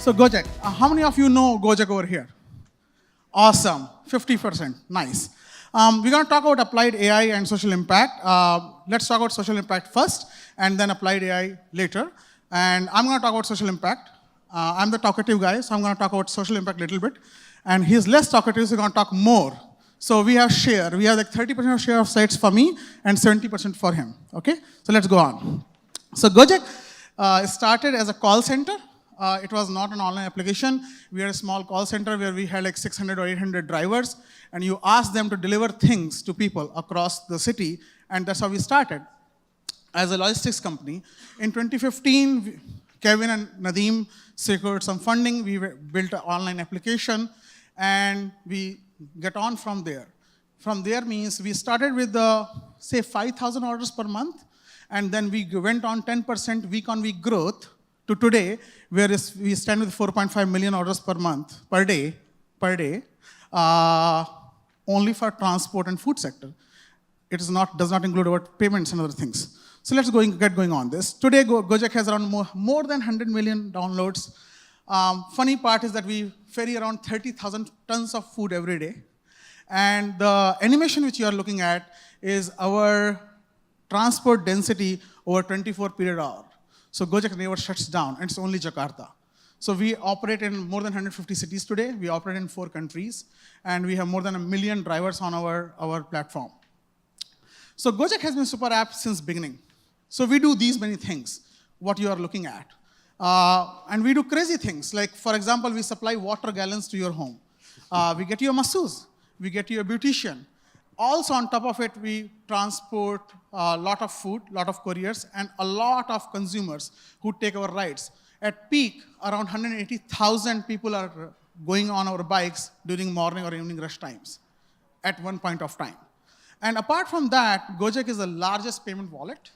So GO-JEK, how many of you know GO-JEK over here? Awesome, 50%, nice. We're going to talk about applied AI and social impact. Let's talk about social impact first, and then applied AI later. And I'm going to talk about social impact. I'm the talkative guy, so I'm going to talk about social impact a little bit. And he's less talkative, so he's going to talk more. So we have share. We have like 30% of share of slides for me and 70% for him. Okay? So let's go on. So GO-JEK started as a call center. It was not an online application. We had a small call center where we had like 600 or 800 drivers, and you asked them to deliver things to people across the city, and that's how we started as a logistics company. In 2015, Kevin and Nadeem secured some funding. We built an online application, and we get on from there. From there means we started with, say, 5,000 orders per month, and then we went on 10% week-on-week growth to today, where we stand with 4.5 million orders per month, per day, only for transport and food sector. It does not include our payments and other things. So let's get going on this. Today, GO-JEK has around more than 100 million downloads. Funny part is that we ferry around 30,000 tons of food every day. And the animation which you are looking at is our transport density over 24 period hour. So GO-JEK never shuts down, and it's only Jakarta. So we operate in more than 150 cities today. We operate in 4 countries, and we have more than 1 million drivers on our platform. So GO-JEK has been super app since beginning. So we do these many things, what you are looking at. And we do crazy things, like for example, we supply water gallons to your home. We get you a masseuse, we get you a beautician. Also on top of it, we transport a lot of food, a lot of couriers, and a lot of consumers who take our rides. At peak, around 180,000 people are going on our bikes during morning or evening rush times at one point of time. And apart from that, GO-JEK is the largest payment wallet.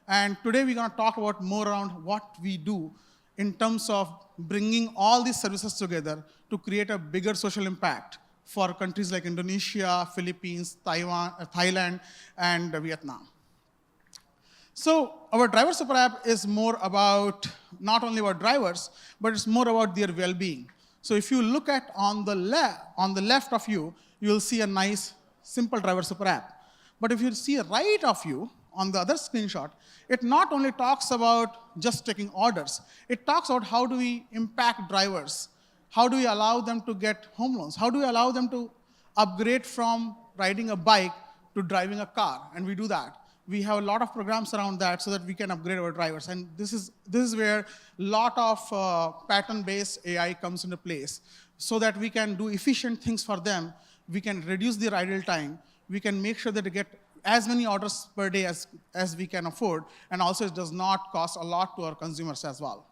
And today we're going to talk about more around what we do in terms of bringing all these services together to create a bigger social impact for countries like Indonesia, Philippines, Thailand, and Vietnam. So our driver super app is more about not only about drivers, but it's more about their well-being. So if you look at on the left of you, you'll see a nice, simple driver super app. But if you see right of you, on the other screenshot, it not only talks about just taking orders, it talks about how do we impact drivers. How do we allow them to get home loans? How do we allow them to upgrade from riding a bike to driving a car? And we do that. We have a lot of programs around that so that we can upgrade our drivers. And this is where a lot of pattern-based AI comes into place so that we can do efficient things for them. We can reduce their idle time. We can make sure that they get as many orders per day as we can afford. And also it does not cost a lot to our consumers as well.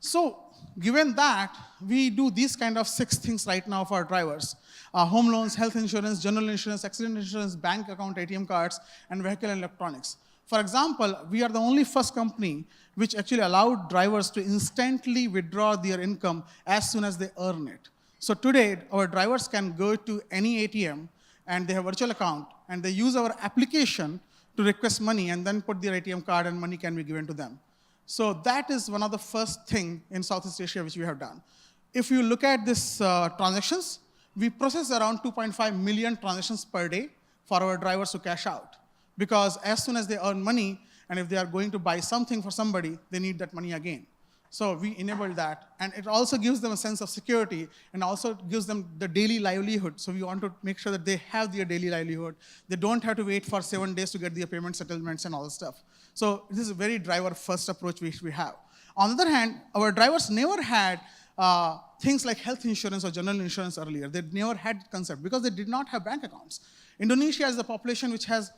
So given that, we do these kind of 6 things right now for our drivers. Home loans, health insurance, general insurance, accident insurance, bank account, ATM cards, and vehicle and electronics. For example, we are the only first company which actually allowed drivers to instantly withdraw their income as soon as they earn it. So today, our drivers can go to any ATM, and they have a virtual account, and they use our application to request money and then put their ATM card, and money can be given to them. So that is one of the first thing in Southeast Asia which we have done. If you look at this transactions, we process around 2.5 million transactions per day for our drivers to cash out. Because as soon as they earn money, and if they are going to buy something for somebody, they need that money again. So we enable that. And it also gives them a sense of security and also gives them the daily livelihood. So we want to make sure that they have their daily livelihood. They don't have to wait for 7 days to get their payment settlements and all this stuff. So this is a very driver-first approach which we have. On the other hand, our drivers never had things like health insurance or general insurance earlier. They never had concept because they did not have bank accounts. Indonesia is a population which has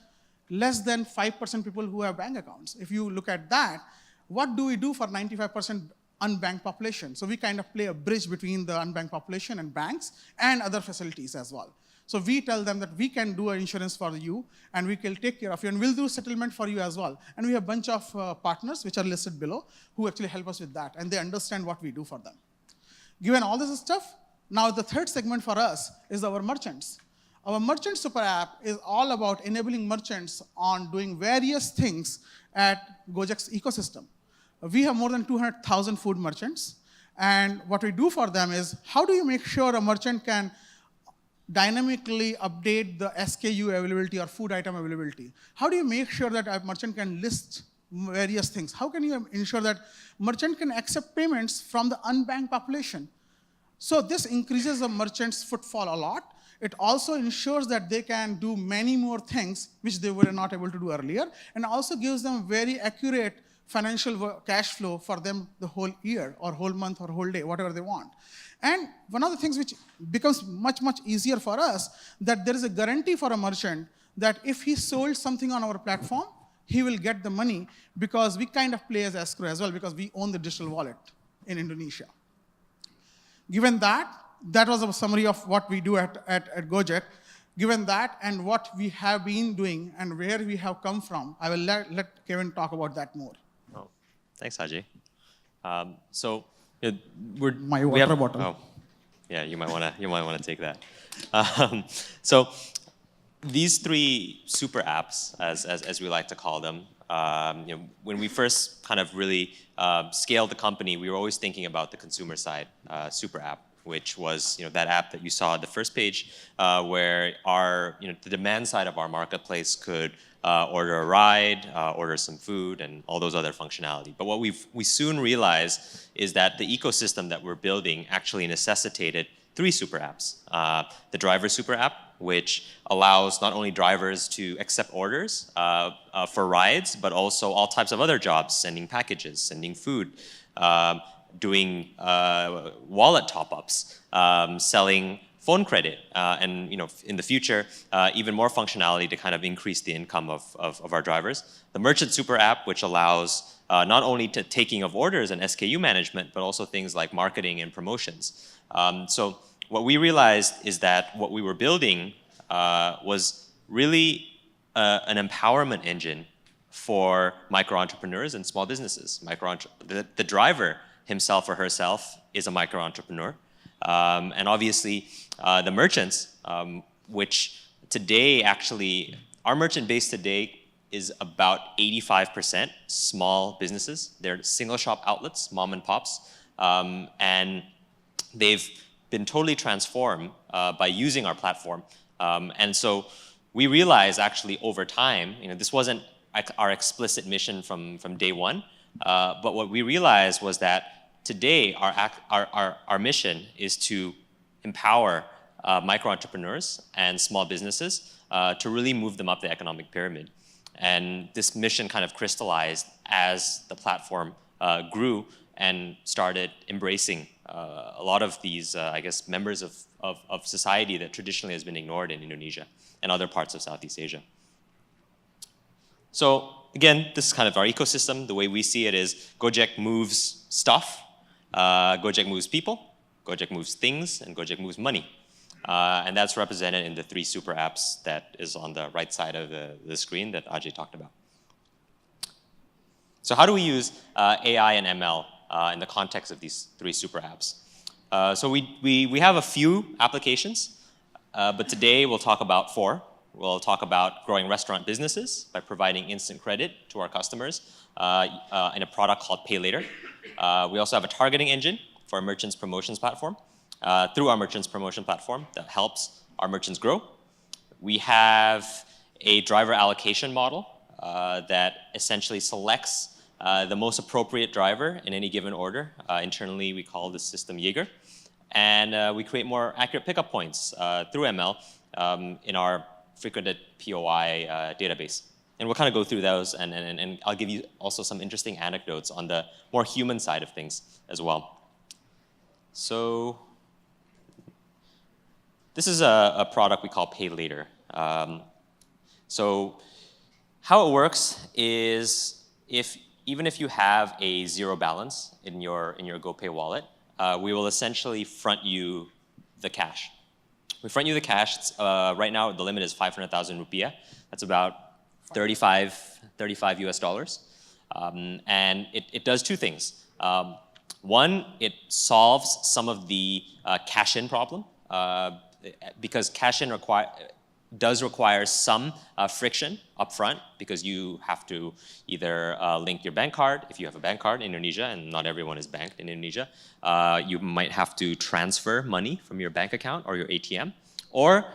less than 5% people who have bank accounts. If you look at that, what do we do for 95% unbanked population? So we kind of play a bridge between the unbanked population and banks and other facilities as well. So we tell them that we can do an insurance for you, and we can take care of you, and we'll do settlement for you as well. And we have a bunch of partners, which are listed below, who actually help us with that, and they understand what we do for them. Given all this stuff, now the third segment for us is our merchants. Our merchant super app is all about enabling merchants on doing various things at GO-JEK's ecosystem. We have more than 200,000 food merchants, And what we do for them is, how do you make sure a merchant can dynamically update the SKU availability or food item availability? How do you make sure that a merchant can list various things? How can you ensure that merchant can accept payments from the unbanked population? So this increases the merchant's footfall a lot. It also ensures that they can do many more things which they were not able to do earlier, and also gives them very accurate financial cash flow for them the whole year or whole month or whole day, whatever they want. And one of the things which becomes much, much easier for us, that there is a guarantee for a merchant that if he sold something on our platform, he will get the money, because we kind of play as escrow as well, because we own the digital wallet in Indonesia. Given that, that was a summary of what we do at GO-JEK. Given that and what we have been doing and where we have come from, I will let Kevin talk about that more. Oh, thanks, Ajey. So my water bottle. Oh, yeah, you might want to take that. So these three super apps, as we like to call them, when we first kind of really scaled the company, we were always thinking about the consumer side super app, which was that app that you saw at the first page, where our the demand side of our marketplace could order a ride, order some food, and all those other functionality. But what we soon realized is that the ecosystem that we're building actually necessitated three super apps. The driver super app, which allows not only drivers to accept orders for rides, but also all types of other jobs, sending packages, sending food, doing wallet top-ups, selling phone credit, and in the future, even more functionality to kind of increase the income of our drivers. The merchant super app, which allows not only to taking of orders and SKU management, but also things like marketing and promotions. So what we realized is that what we were building was really an empowerment engine for micro-entrepreneurs and small businesses. The driver himself or herself is a micro-entrepreneur. And obviously, the merchants, which today actually, our merchant base today is about 85% small businesses. They're single shop outlets, mom and pops. And they've been totally transformed by using our platform. And so we realized actually over time, this wasn't our explicit mission from day one, but what we realized was that today our mission is to empower micro-entrepreneurs and small businesses to really move them up the economic pyramid. And this mission kind of crystallized as the platform grew and started embracing a lot of these, I guess, members of society that traditionally has been ignored in Indonesia and other parts of Southeast Asia. So again, this is kind of our ecosystem. The way we see it is GO-JEK moves stuff, GO-JEK moves people, GO-JEK moves things, and GO-JEK moves money. And that's represented in the three super apps that is on the right side of the screen that Ajey talked about. So how do we use AI and ML in the context of these three super apps? So we have a few applications, but today we'll talk about four. We'll talk about growing restaurant businesses by providing instant credit to our customers in a product called Pay Later. We also have a targeting engine for our merchants promotions platform, through our merchants promotion platform that helps our merchants grow. We have a driver allocation model that essentially selects the most appropriate driver in any given order. Internally, we call this system Jaeger. And we create more accurate pickup points through ML in our frequented POI database. And we'll kind of go through those, and I'll give you also some interesting anecdotes on the more human side of things as well. So this is a product we call Pay Later. So how it works is even if you have a zero balance in your GoPay wallet, we will essentially front you the cash. We front you the cash. Right now, the limit is 500,000 rupiah. That's about 35 US dollars. And it does two things. One, it solves some of the cash-in problem, because cash-in does require some friction upfront because you have to either link your bank card, if you have a bank card in Indonesia, and not everyone is banked in Indonesia. You might have to transfer money from your bank account or your ATM, or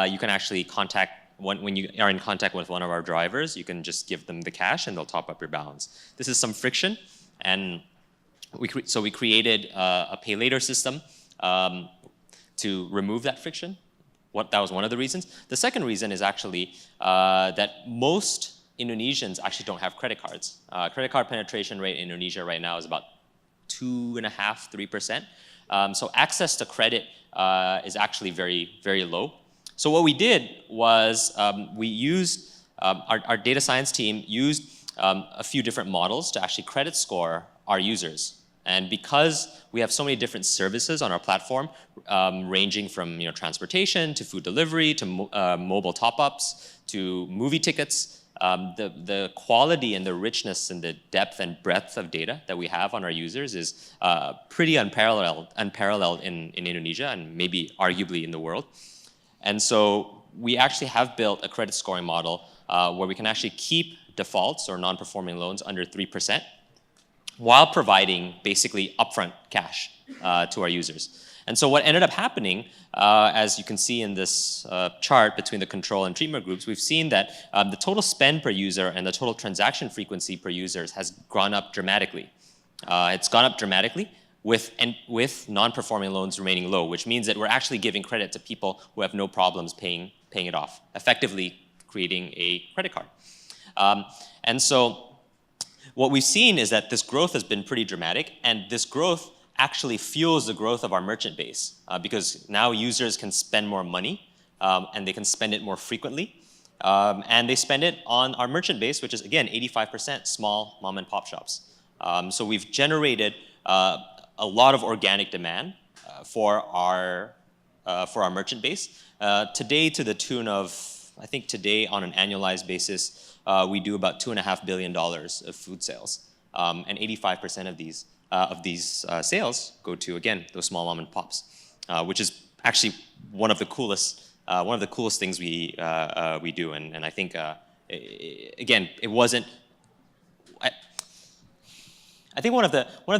you can actually contact, when you are in contact with one of our drivers, you can just give them the cash and they'll top up your balance. This is some friction, and so we created a pay later system to remove that friction. That was one of the reasons. The second reason is actually that most Indonesians actually don't have credit cards. Credit card penetration rate in Indonesia right now is about 2.5%, 3%. So access to credit is actually very, very low. So what we did was we used, our data science team used a few different models to actually credit score our users. And because we have so many different services on our platform, ranging from transportation to food delivery to mobile top-ups to movie tickets, the quality and the richness and the depth and breadth of data that we have on our users is pretty unparalleled in Indonesia and maybe arguably in the world. And so we actually have built a credit scoring model where we can actually keep defaults or non-performing loans under 3%. While providing basically upfront cash to our users. And so what ended up happening, as you can see in this chart between the control and treatment groups, we've seen that the total spend per user and the total transaction frequency per user has gone up dramatically. It's gone up dramatically with non-performing loans remaining low, which means that we're actually giving credit to people who have no problems paying it off, effectively creating a credit card. And so what we've seen is that this growth has been pretty dramatic, and this growth actually fuels the growth of our merchant base because now users can spend more money and they can spend it more frequently. And they spend it on our merchant base, which is, again, 85% small mom and pop shops. So we've generated a lot of organic demand for our merchant base. Today, to the tune of, I think today on an annualized basis, we do about $2.5 billion of food sales, and 85% of these sales go to, again, those small mom and pops, which is actually one of the coolest things we do. And I think again, it wasn't. I think one of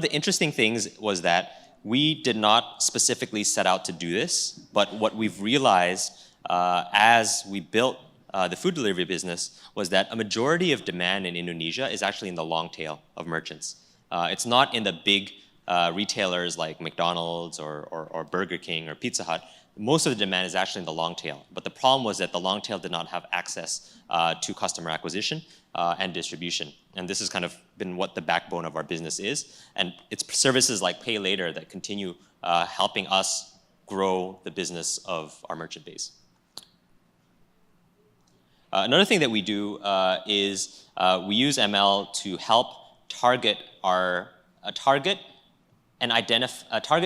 the interesting things was that we did not specifically set out to do this, but what we've realized as we built the food delivery business was that a majority of demand in Indonesia is actually in the long tail of merchants. It's not in the big retailers like McDonald's or Burger King or Pizza Hut. Most of the demand is actually in the long tail. But the problem was that the long tail did not have access to customer acquisition and distribution. And this has kind of been what the backbone of our business is. And it's services like Pay Later that continue helping us grow the business of our merchant base. Another thing that we do is we use ML to help target target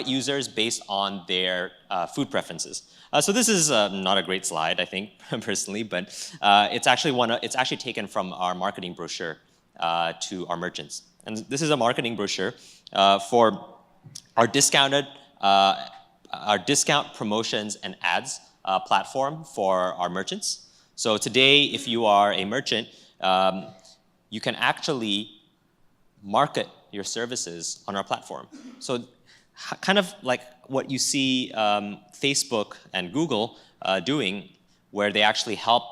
users based on their food preferences. So this is not a great slide, I think, personally, but it's actually taken from our marketing brochure to our merchants. And this is a marketing brochure for our discount promotions and ads platform for our merchants. So today, if you are a merchant, you can actually market your services on our platform. So kind of like what you see Facebook and Google doing, where they actually help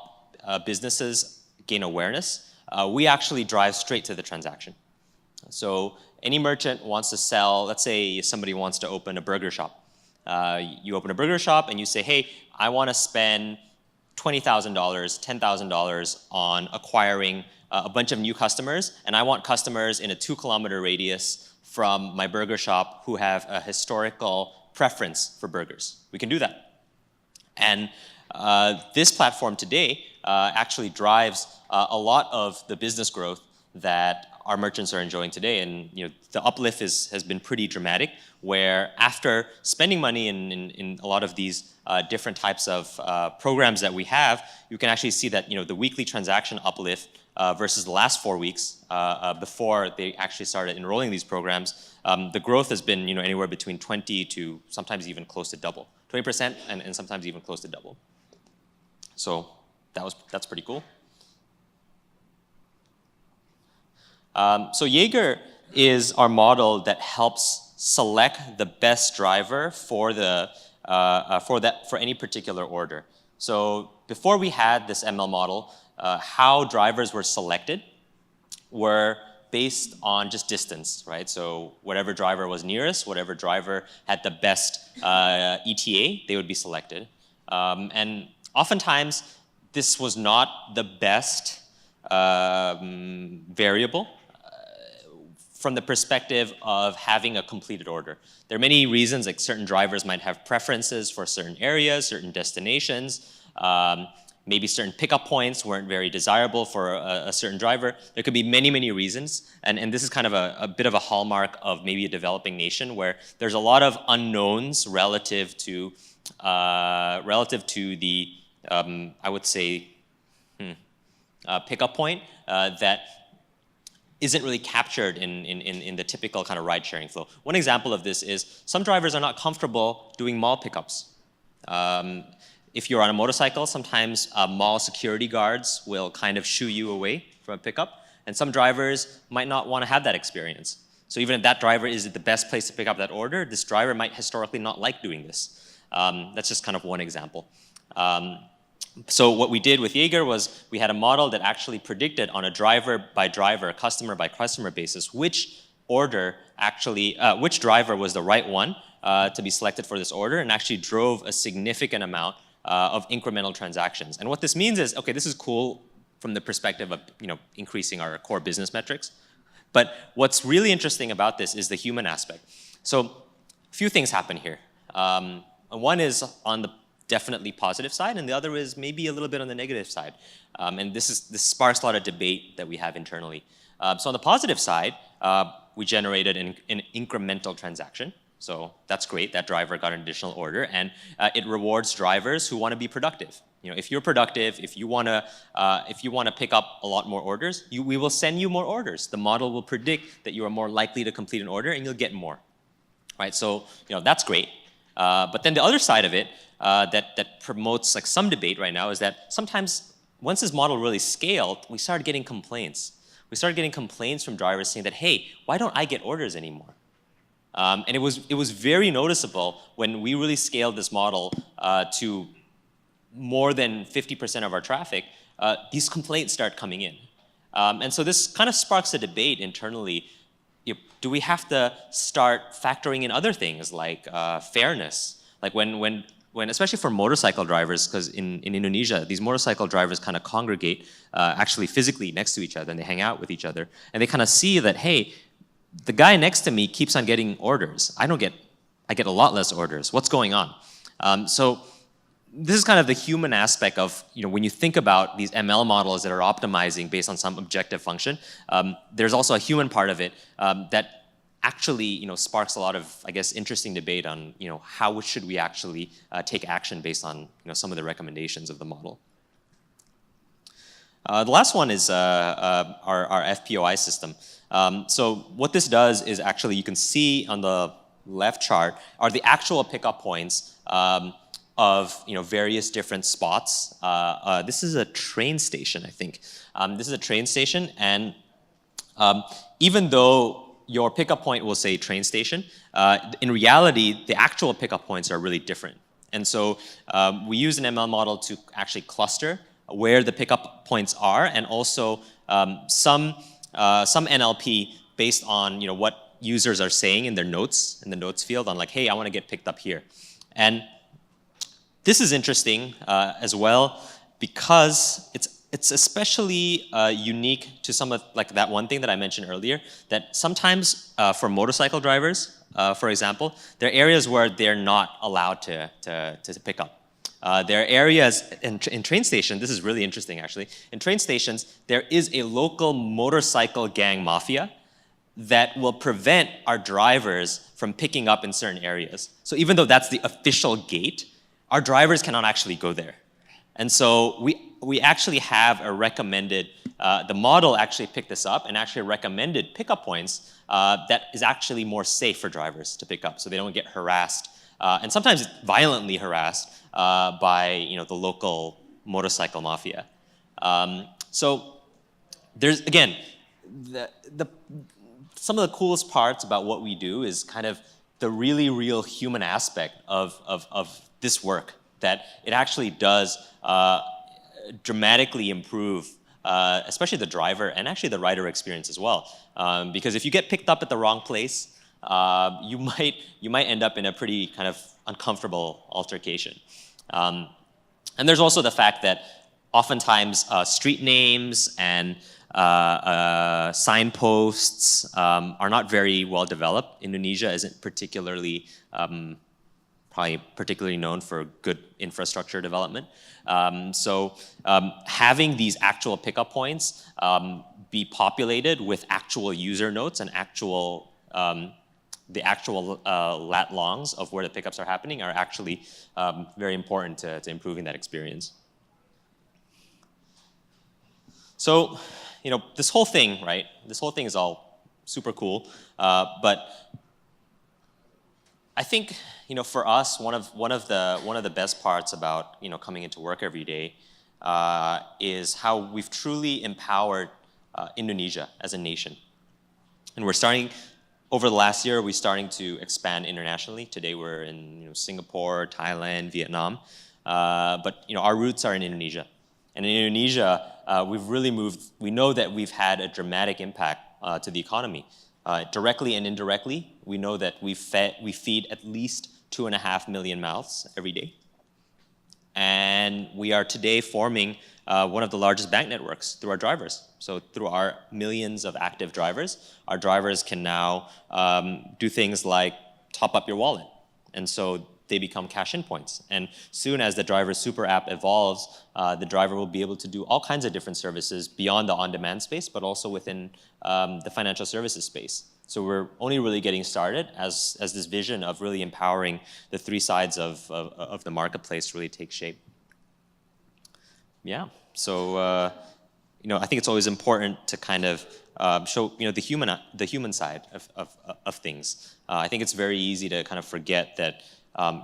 businesses gain awareness, we actually drive straight to the transaction. So any merchant wants to sell, let's say somebody wants to open a burger shop. You open a burger shop and you say, hey, I want to spend $20,000, $10,000 on acquiring a bunch of new customers, and I want customers in a 2-kilometer radius from my burger shop who have a historical preference for burgers. We can do that. And this platform today actually drives a lot of the business growth that our merchants are enjoying today. And the uplift has been pretty dramatic, where after spending money in a lot of these different types of programs that we have, you can actually see that the weekly transaction uplift versus the last 4 weeks before they actually started enrolling these programs, the growth has been anywhere between 20 to sometimes even close to double, 20% and sometimes even close to double. So that's pretty cool. So Jaeger is our model that helps select the best driver for any particular order. So before we had this ML model, how drivers were selected were based on just distance, right? So whatever driver was nearest, whatever driver had the best ETA, they would be selected. And oftentimes, this was not the best variable from the perspective of having a completed order. There are many reasons, like certain drivers might have preferences for certain areas, certain destinations. Maybe certain pickup points weren't very desirable for a certain driver. There could be many, many reasons. And this is kind of a bit of a hallmark of maybe a developing nation where there's a lot of unknowns relative to the, I would say, pickup point that isn't really captured in the typical kind of ride-sharing flow. One example of this is some drivers are not comfortable doing mall pickups. If you're on a motorcycle, sometimes mall security guards will kind of shoo you away from a pickup, and some drivers might not want to have that experience. So even if that driver is the best place to pick up that order, this driver might historically not like doing this. That's just kind of one example. So what we did with Jaeger was we had a model that actually predicted on a driver by driver, customer by customer basis, which driver was the right one to be selected for this order, and actually drove a significant amount of incremental transactions. And what this means is, okay, this is cool from the perspective of increasing our core business metrics. But what's really interesting about this is the human aspect. So a few things happen here. One is on the definitely positive side, and the other is maybe a little bit on the negative side. And this sparks a lot of debate that we have internally. So on the positive side, we generated an incremental transaction. So that's great. That driver got an additional order, and it rewards drivers who want to be productive. If you're productive, if you want to pick up a lot more orders, we will send you more orders. The model will predict that you are more likely to complete an order, and you'll get more. Right? So that's great. But then the other side of it that promotes like some debate right now is that sometimes once this model really scaled, we started getting complaints. We started getting complaints from drivers saying that, hey, why don't I get orders anymore? And it was very noticeable when we really scaled this model to more than 50% of our traffic, these complaints start coming in. And so this kind of sparks a debate internally. Do we have to start factoring in other things like fairness? Like when especially for motorcycle drivers, because in Indonesia, these motorcycle drivers kind of congregate actually physically next to each other, and they hang out with each other. And they kind of see that, hey, the guy next to me keeps on getting orders. I get a lot less orders. What's going on? So this is kind of the human aspect of, when you think about these ML models that are optimizing based on some objective function, there's also a human part of it that actually, sparks a lot of, I guess, interesting debate on, how should we actually take action based on, some of the recommendations of the model. The last one is our FPOI system. So what this does is actually, you can see on the left chart are the actual pickup points of various different spots. This is a train station, I think. This is a train station, and even though your pickup point will say train station, in reality, the actual pickup points are really different. And so we use an ML model to actually cluster where the pickup points are, and also some NLP based on what users are saying in their notes, in the notes field on like, hey, I want to get picked up here. And this is interesting as well because it's especially unique to some of like that one thing that I mentioned earlier, that sometimes for motorcycle drivers, for example, there are areas where they're not allowed to pick up. There are areas in train stations, this is really interesting actually, in train stations there is a local motorcycle gang mafia that will prevent our drivers from picking up in certain areas. So even though that's the official gate, our drivers cannot actually go there. And so we actually have a recommended, the model actually picked this up and actually recommended pickup points that is actually more safe for drivers to pick up so they don't get harassed and sometimes violently harassed by the local motorcycle mafia. So there's, again, some of the coolest parts about what we do is kind of the really real human aspect of this work, that it actually does dramatically improve especially the driver and actually the rider experience as well. Because if you get picked up at the wrong place, you might end up in a pretty kind of uncomfortable altercation. And there's also the fact that oftentimes street names and signposts are not very well developed. Indonesia isn't particularly probably particularly known for good infrastructure development. So having these actual pickup points be populated with actual user notes and actual the actual lat longs of where the pickups are happening are actually very important to improving that experience. So, you know, this whole thing, right? This whole thing is all super cool, but I think, you know, for us, one of the best parts about, you know, coming into work every day is how we've truly empowered Indonesia as a nation, and we're starting. Over the last year, we're starting to expand internationally. Today, we're in, you know, Singapore, Thailand, Vietnam, but, you know, our roots are in Indonesia. And in Indonesia, we've really moved. We know that we've had a dramatic impact to the economy. Directly and indirectly, we know that we feed at least 2.5 million mouths every day. And we are today forming one of the largest bank networks through our drivers. So through our millions of active drivers, our drivers can now do things like top up your wallet. And so they become cash-in points. And soon as the driver super app evolves, the driver will be able to do all kinds of different services beyond the on-demand space, but also within the financial services space. So we're only really getting started as this vision of really empowering the three sides of the marketplace really takes shape. Yeah, so you know, I think it's always important to kind of show, you know, the human side of things. I think it's very easy to kind of forget that,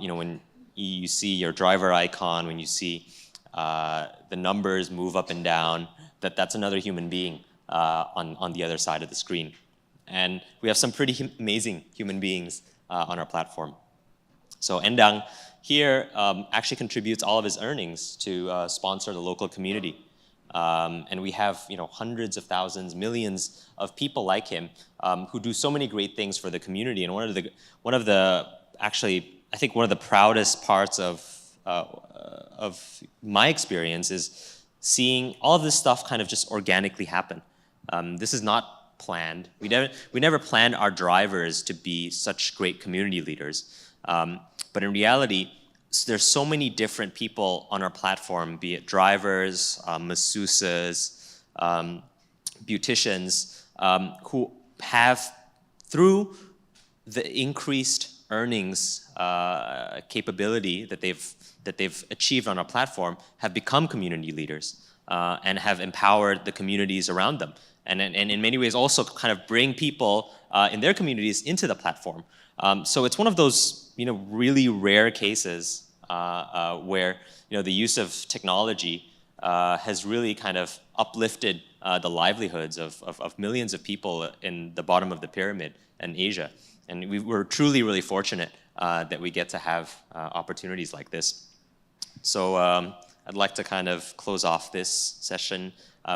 you know, when you see your driver icon, when you see the numbers move up and down, that's another human being on the other side of the screen. And we have some pretty amazing human beings on our platform. So Endang here actually contributes all of his earnings to sponsor the local community. And we have, you know, hundreds of thousands, millions of people like him who do so many great things for the community. And one of the actually, I think one of the proudest parts of my experience is seeing all of this stuff kind of just organically happen. This is not planned. We never planned our drivers to be such great community leaders. But in reality, there's so many different people on our platform, be it drivers, masseuses, beauticians, who have, through the increased earnings capability that they've achieved on our platform, have become community leaders and have empowered the communities around them. And in many ways also kind of bring people in their communities into the platform. So it's one of those, you know, really rare cases where, you know, the use of technology has really kind of uplifted the livelihoods of millions of people in the bottom of the pyramid in Asia. And we're truly, really fortunate that we get to have opportunities like this. So I'd like to kind of close off this session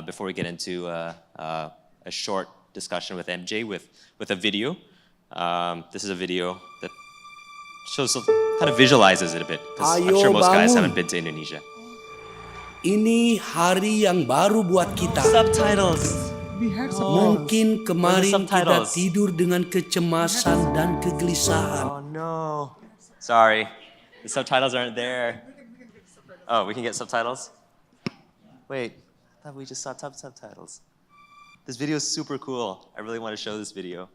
before we get into a short discussion with MJ with a video. This is a video that shows, kind of visualizes it a bit, because I'm sure most guys haven't been to Indonesia. Ini hari yang baru buat kita. Subtitles. We had subtitles. Mungkin kemarin kita subtitles? tidur dengan kecemasan dan kegelisahan. Oh no. Sorry. The subtitles aren't there. Oh, we can get subtitles? Wait, I thought we just saw subtitles. This video is super cool. I really want to show this video.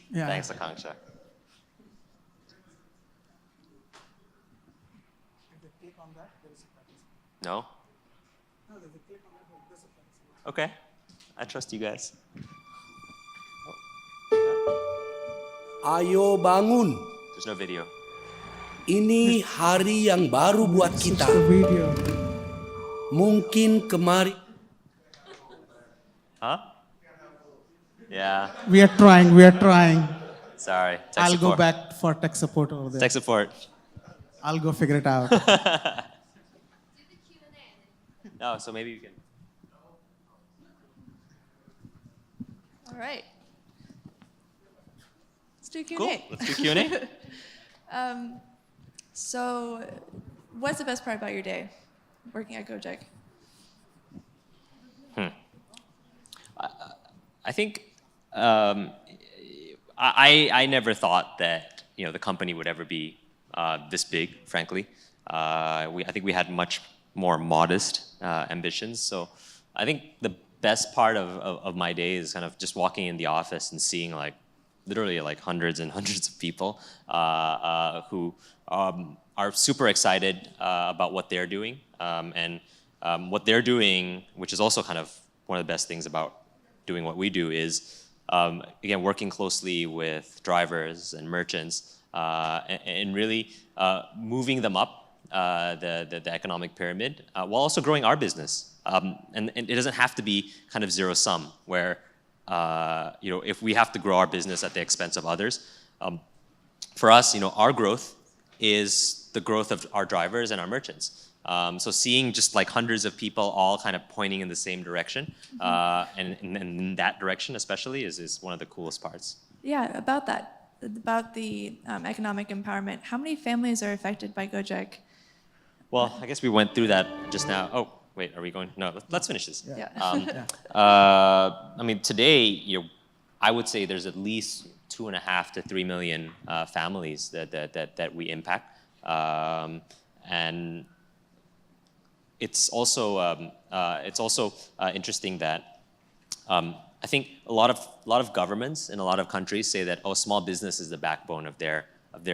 Yeah. Thanks, Akanksha. No? Okay. I trust you guys. Ayo bangun. There's no video. Ini hari yang baru buat kita. The video. Mungkin kemarin Huh? Yeah. We are trying. Sorry. Tech I'll go support. back for tech support over there. Tech support. I'll go figure it out. No, so maybe you can. All right. Let's do Q&A. Cool. Let's do Q&A. So, what's the best part about your day working at GO-JEK? I think I never thought that the company would ever be this big. Frankly, I think we had much more modest ambitions. So I think the best part of my day is kind of just walking in the office and seeing literally hundreds and hundreds of people who are super excited about what they're doing, and what they're doing, which is also kind of one of the best things about doing what we do, is again working closely with drivers and merchants, and really moving them up the economic pyramid, while also growing our business. And it doesn't have to be kind of zero sum, where if we have to grow our business at the expense of others. For us, our growth is the growth of our drivers and our merchants. So seeing just hundreds of people all kind of pointing in the same direction, and in that direction especially, is one of the coolest parts. Yeah, about that, about the economic empowerment. How many families are affected by GO-JEK? Well, I guess we went through that just now. Oh, wait, are we going? No, let's finish this. Yeah. I mean, today, I would say there's at least 2.5 to 3 million families that we impact, and it's also interesting that I think a lot of governments in a lot of countries say that small business is the backbone of their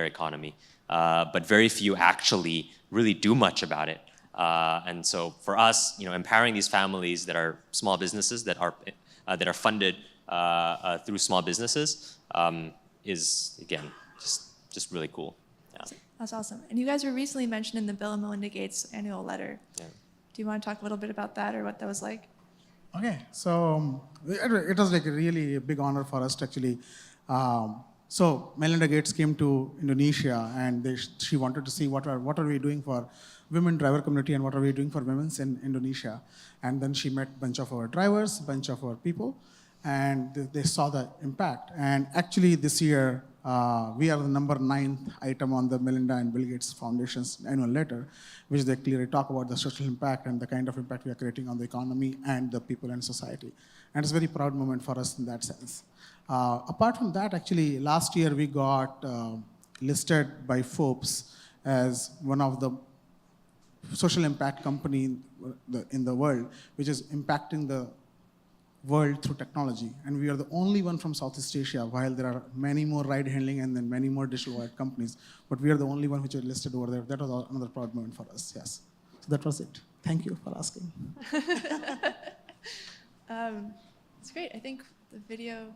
economy, but very few actually really do much about it. And so for us, empowering these families that are small businesses that are funded through small businesses is again just really cool. Yeah. That's awesome. And you guys were recently mentioned in the Bill and Melinda Gates annual letter. Yeah. Do you want to talk a little bit about that or what that was like? Okay, so it was a really big honor for us to actually. So Melinda Gates came to Indonesia, and she wanted to see what are we doing for women driver community and what are we doing for women in Indonesia. And then she met a bunch of our drivers, bunch of our people, and they saw the impact. And actually this year, we are the number 9th item on the Melinda and Bill Gates Foundation's annual letter, which they clearly talk about the social impact and the kind of impact we are creating on the economy and the people and society. And it's a very proud moment for us in that sense. Apart from that, actually, last year we got listed by Forbes as one of the social impact company in the world, which is impacting the world through technology. And we are the only one from Southeast Asia, while there are many more ride hailing and then many more digital ride companies, but we are the only one which are listed over there. That was another proud moment for us, yes. So that was it. Thank you for asking. It's great. I think the video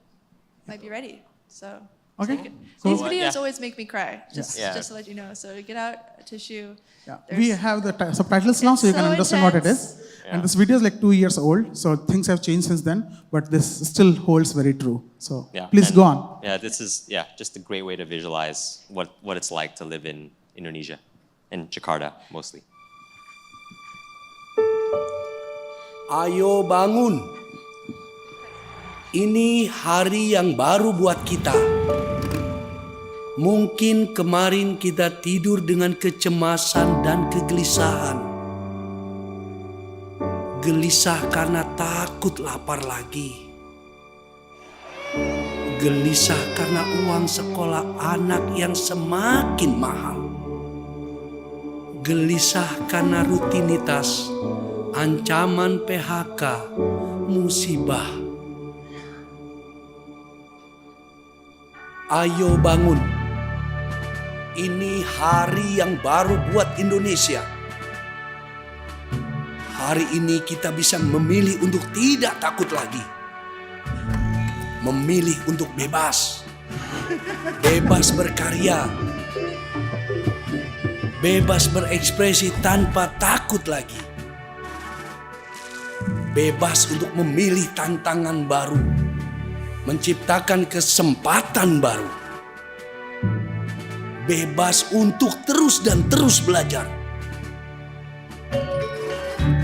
might be ready. So Okay, take it. cool. These videos Yeah. always make me cry, just Yeah. to let you know. So get out a tissue. Yeah. There's- We have the subtitles now, so you It's can so understand what it is. intense. Yeah. And this video is 2 years old, so things have changed since then, but this still holds very true. So Yeah, please and- go on. Yeah, this is just a great way to visualize what it's like to live in Indonesia, in Jakarta mostly. ayo bangun. Ini hari yang baru buat kita. Mungkin kemarin kita tidur dengan kecemasan dan kegelisahan. Gelisah karena takut lapar lagi. Gelisah karena uang sekolah anak yang semakin mahal. Gelisah karena rutinitas, ancaman PHK, musibah. Ayo bangun. Ini hari yang baru buat Indonesia. Hari ini kita bisa memilih untuk tidak takut lagi. Memilih untuk bebas. Bebas berkarya. Bebas berekspresi tanpa takut lagi. Bebas untuk memilih tantangan baru, menciptakan kesempatan baru. Bebas untuk terus dan terus belajar.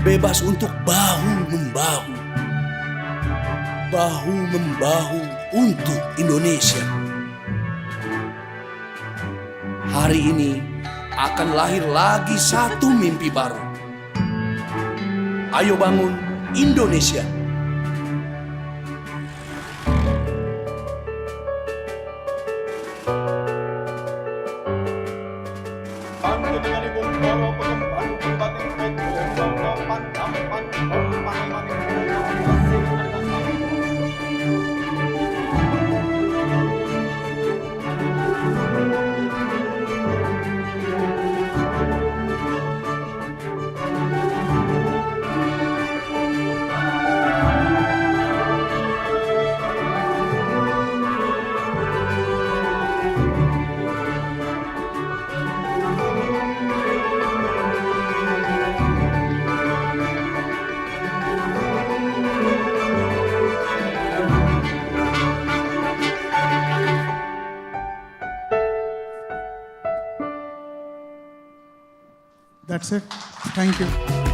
Bebas untuk bahu-membahu. Bahu-membahu untuk Indonesia. Hari ini akan lahir lagi satu mimpi baru. Ayo bangun Indonesia. That's it. Thank you.